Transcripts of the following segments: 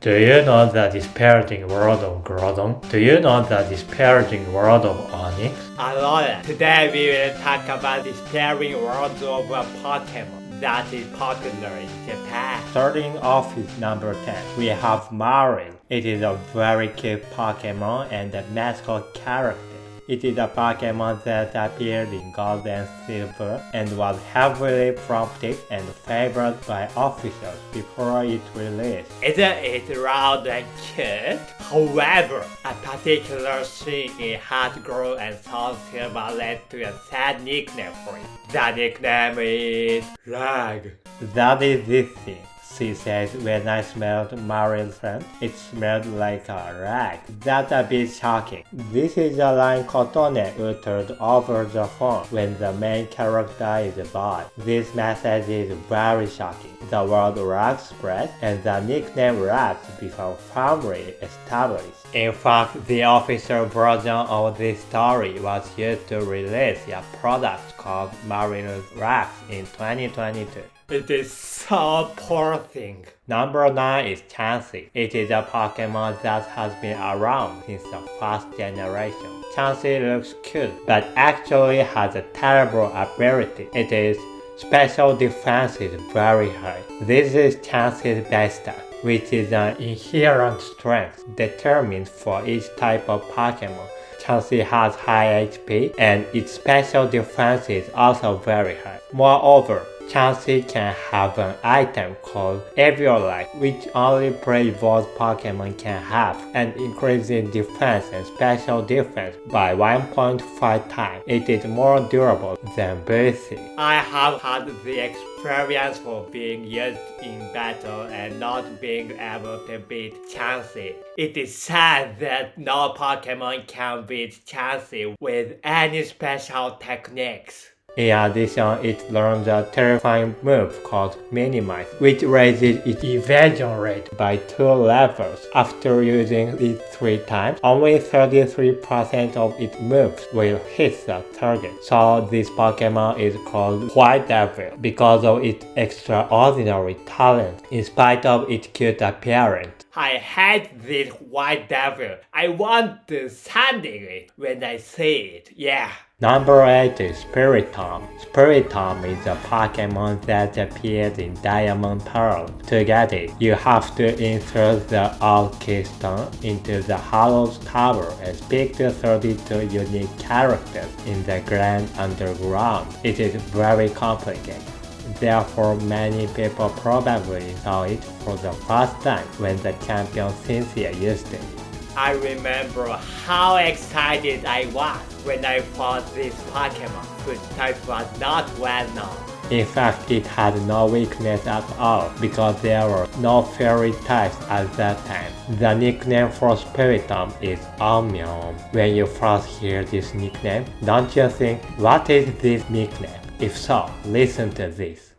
Do you know the disparaging word of Groudon? Do you know the disparaging word of Onyx? I love it. Today we will talk about the disparaging words of a Pokemon that is popular in Japan. Starting off with number 10, we have Maril. It is a very cute Pokemon and a mascot character. It is a Pokemon that appeared in Gold and Silver and was heavily promoted and favored by officials before its release. It's round and cute. However, a particular thing in Heart Gold and Soul Silver led to a sad nickname for it. The nickname is Rag. That is this thing. She says, when I smelled Maril's friend, it smelled like a rag. That's a bit shocking. This is a line Kotone uttered over the phone when the main character is a boy. This message is very shocking. The word rag spread and the nickname rags became firmly established. In fact, the official version of this story was used to release a product called Maril's Rags in 2022. It is so poor thing. Number 9 is Chansey. It is a Pokemon that has been around since the first generation. Chansey looks cute, but actually has a terrible ability. It is special defense is very high. This is Chansey's base stat, which is an inherent strength determined for each type of Pokemon. Chansey has high HP and its special defense is also very high. Moreover, Chansey can have an item called Eviolite, which only Brave-evolved Pokemon can have, and increases defense and special defense by 1.5 times. It is more durable than basic. I have had the experience of being used in battle and not being able to beat Chansey. It is sad that no Pokemon can beat Chansey with any special techniques. In addition, it learns a terrifying move called Minimize, which raises its evasion rate by 2 levels. After using it 3 times, only 33% of its moves will hit the target. So this Pokemon is called White Devil because of its extraordinary talent, in spite of its cute appearance. I hate this White Devil. I want to sanding it when I see it. Yeah. Number 8 is Spiritomb. Spiritomb is a Pokemon that appears in Diamond Pearl. To get it, you have to insert the old keystone into the Hollow's cover and speak to 32 unique characters in the Grand Underground. It is very complicated. Therefore, many people probably saw it for the first time when the champion Cynthia used it. I remember how excited I was when I found this Pokemon, whose type was not well known. In fact, it had no weakness at all because there were no fairy types at that time. The nickname for Spiritomb is Omnium. When you first hear this nickname, don't you think, what is this nickname? If so, listen to this.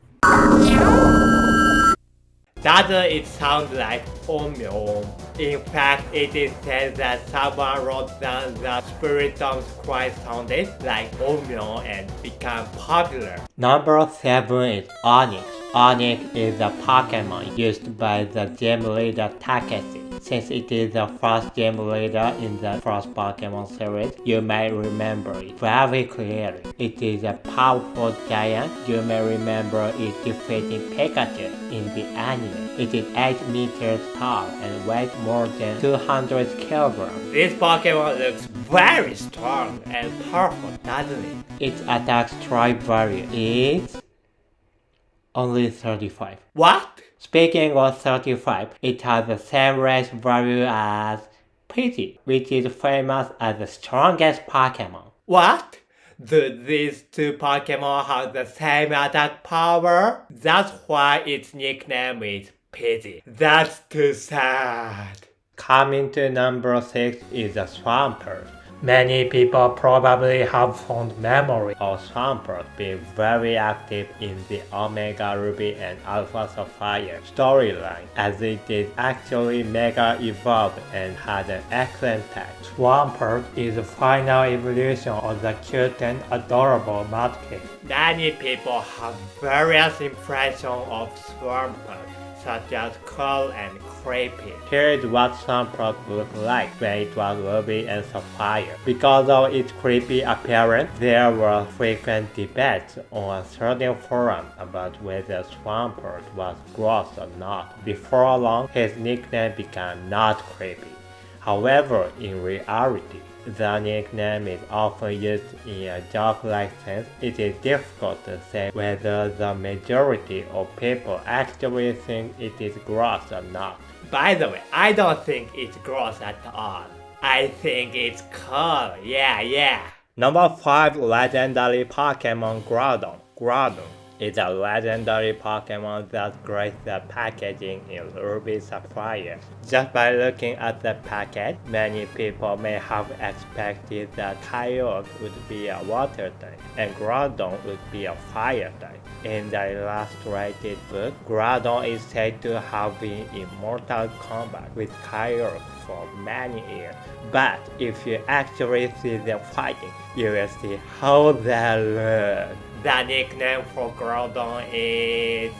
Doesn't it sound like Omnium? In fact, it is said that someone wrote down the Spiritomb's cry sounded like Omnium and became popular. Number 7 is Onyx. Onyx is a Pokemon used by the gym leader Takeshi. Since it is the first gym leader in the first Pokemon series, you may remember it very clearly. It is a powerful giant. You may remember it defeating Pikachu in the anime. It is 8 meters tall and weighs more than 200 kilograms. This Pokemon looks very strong and powerful, doesn't it? Its attack strike value is only 35. What? Speaking of 35, it has the same race value as Pidgey, which is famous as the strongest Pokemon. What? Do these two Pokemon have the same attack power? That's why its nickname is Pidgey. That's too sad. Coming to number 6 is the Swampert. Many people probably have fond memory of Swampert being very active in the Omega Ruby and Alpha Sapphire storyline, as it is actually Mega Evolved and had an excellent tag. Swampert is the final evolution of the cute and adorable Mudkip. Many people have various impressions of Swampert. such as cool and creepy. Here is what Sunproc looked like when it was Ruby and Sapphire. Because of its creepy appearance, there were frequent debates on a certain forum about whether Swampert was gross or not. Before long, his nickname became not creepy. However, in reality, the nickname is often used in a joke-like sense. It is difficult to say whether the majority of people actually think it is gross or not. By the way, I don't think it's gross at all. I think it's cool, yeah. Number 5 Legendary Pokémon Groudon. Groudon is a legendary Pokémon that graced the packaging in Ruby Sapphire. Just by looking at the package, many people may have expected that Kyogre would be a water type and Groudon would be a fire type. In the illustrated book, Groudon is said to have been in mortal combat with Kyogre for many years. But if you actually see them fighting, you will see how they look. The nickname for Groudon is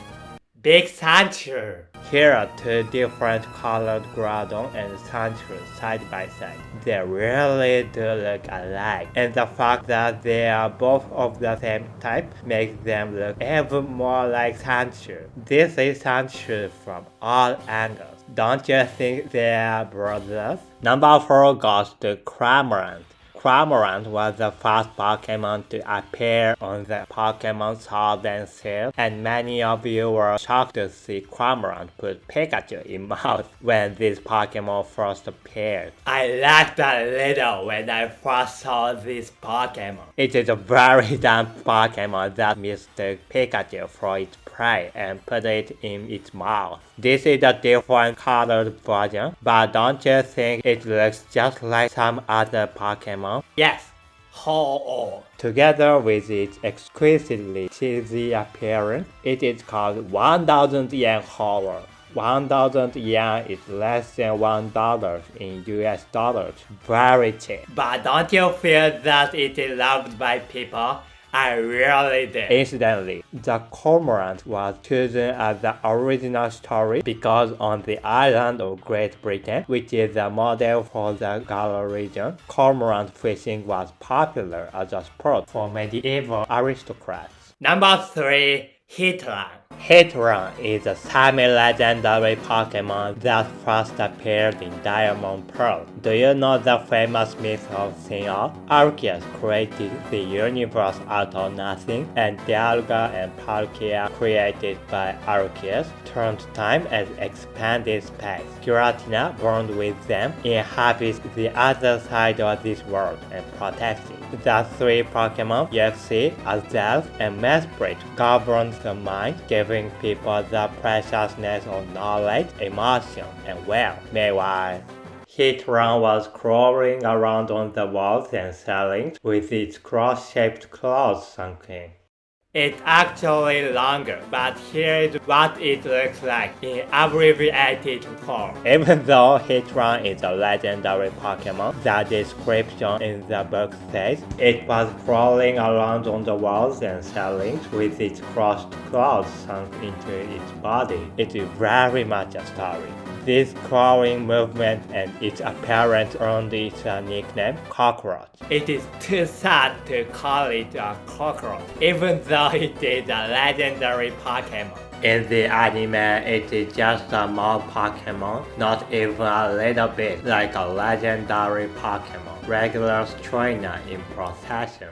Big Sancho. Here are two different colored Groudon and Sancho side by side. They really do look alike, and the fact that they are both of the same type makes them look even more like Sancho. This is Sancho from all angles. Don't you think they are brothers? Number 4 goes to Cramorant. Cramorant was the first Pokémon to appear on the Pokémon Sword and Shield, and many of you were shocked to see Cramorant put Pikachu in mouth when this Pokémon first appeared. I laughed a little when I first saw this Pokémon. It is a very dumb Pokémon that mistook Pikachu for its prey and put it in its mouth. This is a different colored version, but don't you think it looks just like some other Pokémon? Yes. Ho-Oh. Together with its exquisitely cheesy appearance, it is called 1000 yen horror. 1000 yen is less than $1 in US dollars. Very cheap. But don't you feel that it is loved by people? I really did. Incidentally, the cormorant was chosen as the original story because on the island of Great Britain, which is the model for the Galar region, cormorant fishing was popular as a sport for medieval aristocrats. Number 3, Hitran. Hitran is a semi-legendary Pokémon that first appeared in Diamond Pearl. Do you know the famous myth of Sinnoh? Arceus created the universe out of nothing, and Dialga and Palkia, created by Arceus, turned time and expanded space. Giratina, born with them, inhabits the other side of this world and protects it. The 3 Pokémon, Uxie, Azelf, and Mesprit, govern the mind, giving people the preciousness of knowledge, emotion, and will. Meanwhile, Hitran was crawling around on the walls and ceilings with its cross-shaped claws sunk in. It's actually longer, but here is what it looks like in abbreviated form. Even though Hitran is a legendary Pokémon, the description in the book says it was crawling around on the walls and ceilings with its crossed claws sunk into its body. It is very much a story. This crawling movement and its appearance earned it a nickname, Cockroach. It is too sad to call it a cockroach, even though it is a legendary Pokémon. In the anime, it is just a small Pokémon, not even a little bit like a legendary Pokémon, regular trainer in procession.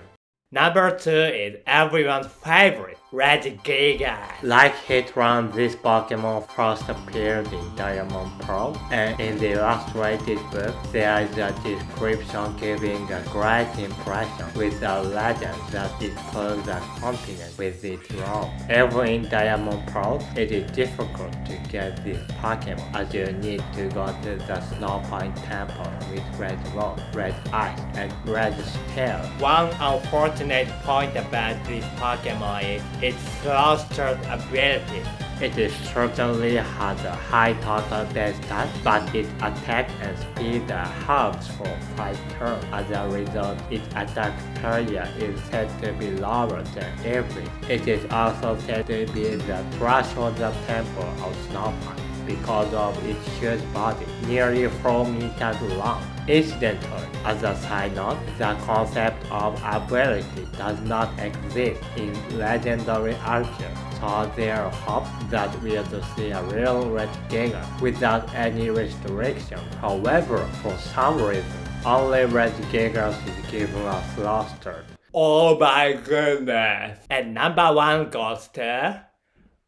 Number 2 is everyone's favorite, Regigigas. Like Hitran, this Pokémon first appeared in Diamond Pearl, and in the illustrated book, there is a description giving a great impression with a legend that it closed a continent with its robe. Even in Diamond Pearl, it is difficult to get this Pokémon as you need to go to the Snow Point Temple with red robe, red eyes, and red tail. One unfortunate point about this Pokémon is its clustered ability. It certainly has a high total base stat, but its attack and speed halves for 5 turns. As a result, its attack area is said to be lower than average. It is also said to be the threshold temple of Snowpine because of its huge body, nearly 4 meters long. Incidentally, as a side note, the concept of ability does not exist in Legendary Arceus, so there are hopes that we'll see a real Regigigas without any restriction. However, for some reason, only Regigigas is given a slow start. Oh my goodness! And number 1 goes to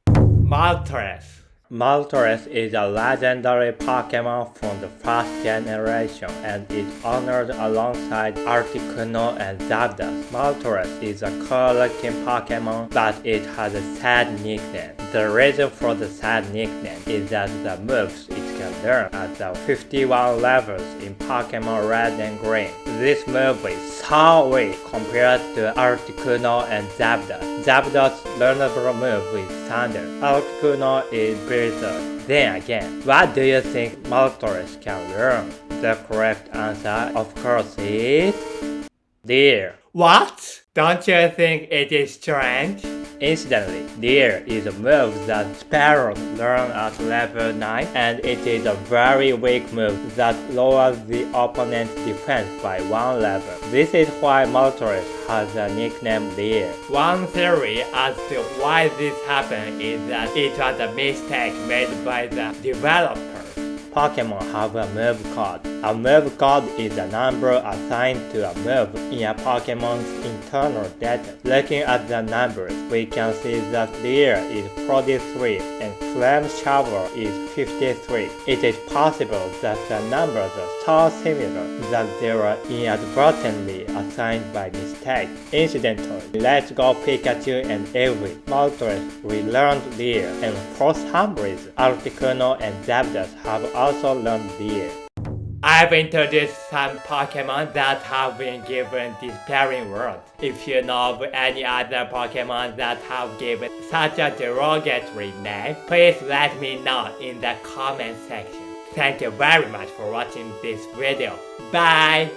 Moltres. Moltres is a legendary Pokémon from the first generation and is honored alongside Articuno and Zapdos. Moltres is a cool-looking Pokémon, but it has a sad nickname. The reason for the sad nickname is that the moves it can learn at the 51 levels in Pokémon Red and Green. This move is so weak compared to Articuno and Zapdos. Zapdos' learnable move is Thunder. Articuno is Blizzard. Then again, what do you think Moltres can learn? The correct answer, of course, is Deer. What? Don't you think it is strange? Incidentally, Deer is a move that Sparrows learn at level 9, and it is a very weak move that lowers the opponent's defense by 1 level. This is why Moltres has the nickname Deer. One theory as to why this happened is that it was a mistake made by the developers. Pokémon have a move code. A move code is a number assigned to a move in a Pokémon's internal data. Looking at the numbers, we can see that Deer is 43 and Flame Shower is 53. It is possible that the numbers are so similar that they were inadvertently assigned by mistake. Incidentally, Let's Go Pikachu and Eevee, Moltres relearned Deer, and for some reason, Articuno and Zapdos have also learned Deer. I've introduced some Pokemon that have been given despairing words. If you know of any other Pokemon that have given such a derogatory name, please let me know in the comment section. Thank you very much for watching this video. Bye!